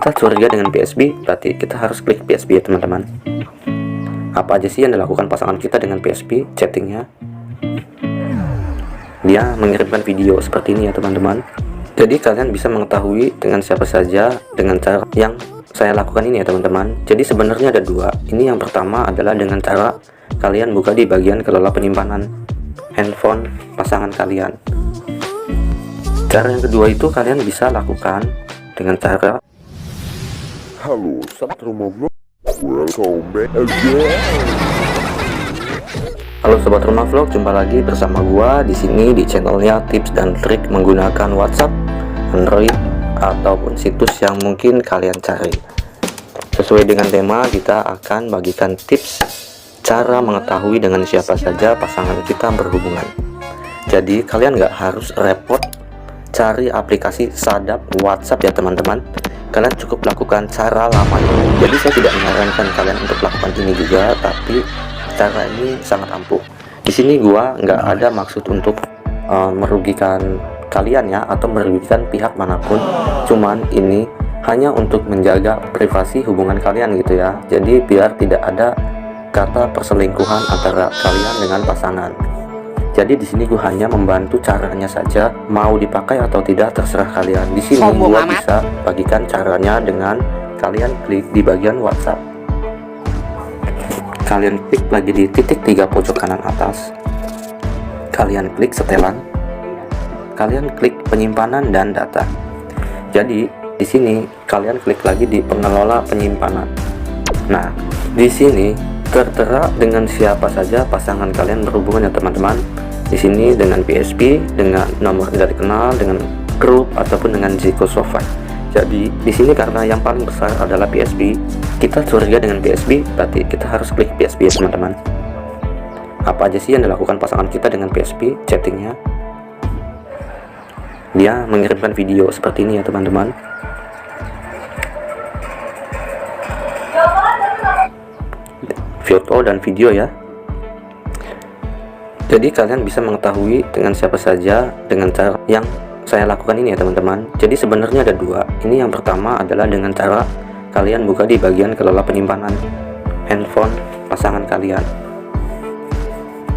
kita curiga dengan PSB, berarti kita harus klik PSB ya teman-teman. Apa aja sih yang dilakukan pasangan kita dengan PSB? Chattingnya, dia mengirimkan video seperti ini ya teman-teman. Jadi kalian bisa mengetahui dengan siapa saja dengan cara yang saya lakukan ini ya teman-teman. Jadi sebenarnya ada dua. Ini yang pertama adalah dengan cara kalian buka di bagian kelola penyimpanan handphone pasangan kalian. Cara yang kedua itu kalian bisa lakukan dengan cara Halo, Sobat Rumah Vlog. Welcome back again. Halo Sobat Rumah Vlog, jumpa lagi bersama gua di sini di channelnya tips dan trik menggunakan WhatsApp, Android, ataupun situs yang mungkin kalian cari. Sesuai dengan tema, kita akan bagikan tips cara mengetahui dengan siapa saja pasangan kita berhubungan. Jadi kalian nggak harus repot cari aplikasi sadap WhatsApp ya teman-teman. Kalian cukup lakukan cara lama ini. Jadi saya tidak menyarankan kalian untuk lakukan ini juga, tapi cara ini sangat ampuh. Di sini gua nggak ada maksud untuk merugikan kalian ya, atau merugikan pihak manapun. Cuman ini hanya untuk menjaga privasi hubungan kalian gitu ya. Jadi biar tidak ada kata perselingkuhan antara kalian dengan pasangan. Jadi di sini gue hanya membantu caranya saja, mau dipakai atau tidak terserah kalian. Di sini gue bisa bagikan caranya dengan kalian klik di bagian WhatsApp. Kalian klik lagi di titik 3 pojok kanan atas. Kalian klik setelan. Kalian klik penyimpanan dan data. Jadi di sini kalian klik lagi di pengelola penyimpanan. Nah, di sini tertera dengan siapa saja pasangan kalian berhubungan ya teman-teman. Di sini dengan PSB, dengan nomor tidak dikenal, dengan grup ataupun dengan Zico Sofa. Jadi di sini karena yang paling besar adalah PSB, kita curiga dengan PSB, berarti kita harus klik PSB ya teman-teman. Apa aja sih yang dilakukan pasangan kita dengan PSB? Chattingnya, dia mengirimkan video seperti ini ya teman-teman. Foto dan video ya. Jadi kalian bisa mengetahui dengan siapa saja dengan cara yang saya lakukan ini ya teman-teman. Jadi sebenarnya ada dua. Ini yang pertama adalah dengan cara kalian buka di bagian kelola penyimpanan handphone pasangan kalian.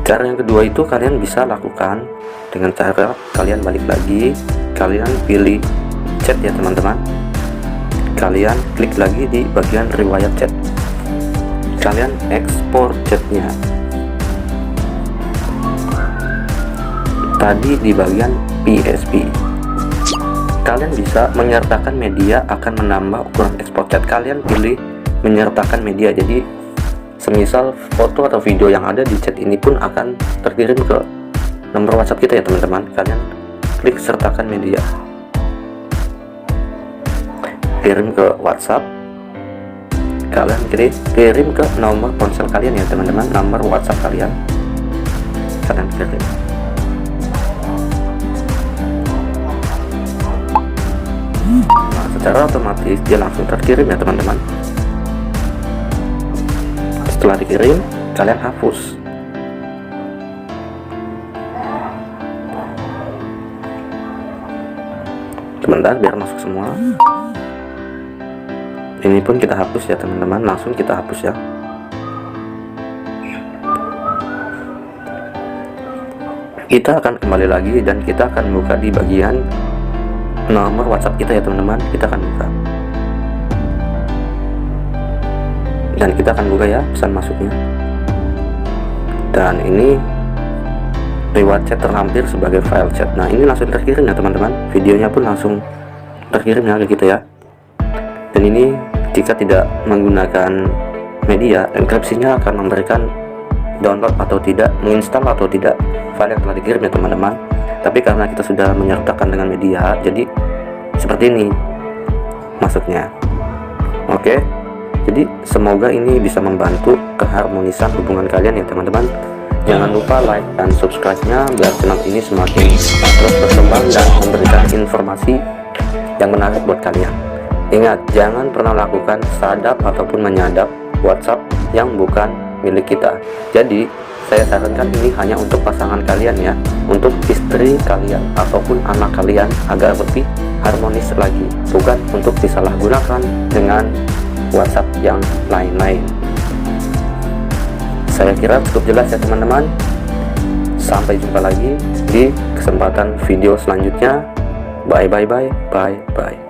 Cara yang kedua itu kalian bisa lakukan dengan cara kalian balik lagi, kalian pilih chat ya teman-teman. Kalian klik lagi di bagian riwayat chat. Kalian ekspor chatnya. Tadi di bagian PSB. Kalian bisa menyertakan media akan menambah ukuran ekspor chat. Kalian pilih menyertakan media. Jadi semisal foto atau video yang ada di chat ini pun akan terkirim ke nomor WhatsApp kita ya teman-teman. Kalian klik sertakan media. Kirim ke WhatsApp. Kalian kirim ke nomor ponsel kalian ya teman-teman, nomor WhatsApp kalian. Kalian kirim. Nah, secara otomatis dia langsung terkirim ya teman-teman. Setelah dikirim, kalian hapus. Sebentar biar masuk semua. Ini pun kita hapus ya teman-teman, langsung kita hapus ya. Kita akan kembali lagi dan kita akan buka di bagian nomor WhatsApp kita ya teman-teman. Kita akan buka dan kita akan buka ya pesan masuknya. Dan ini riwayat chat terlampir sebagai file chat. Nah ini langsung terkirim ya teman-teman. Videonya pun langsung terkirim ya kayak gitu ya. Dan ini jika tidak menggunakan media, enkripsinya akan memberikan download atau tidak, menginstal atau tidak file yang telah dikirim ya teman-teman. Tapi karena kita sudah menyertakan dengan media, jadi seperti ini masuknya. Oke, jadi semoga ini bisa membantu keharmonisan hubungan kalian ya teman-teman. Jangan lupa like dan subscribe-nya biar channel ini semakin terus berkembang dan memberikan informasi yang menarik buat kalian. Ingat, jangan pernah lakukan sadap ataupun menyadap WhatsApp yang bukan milik kita. Jadi saya sarankan ini hanya untuk pasangan kalian ya, untuk istri kalian ataupun anak kalian agar lebih harmonis lagi, bukan untuk disalahgunakan dengan WhatsApp yang lain-lain. Saya kira cukup jelas ya teman-teman. Sampai jumpa lagi di kesempatan video selanjutnya. Bye bye bye bye bye.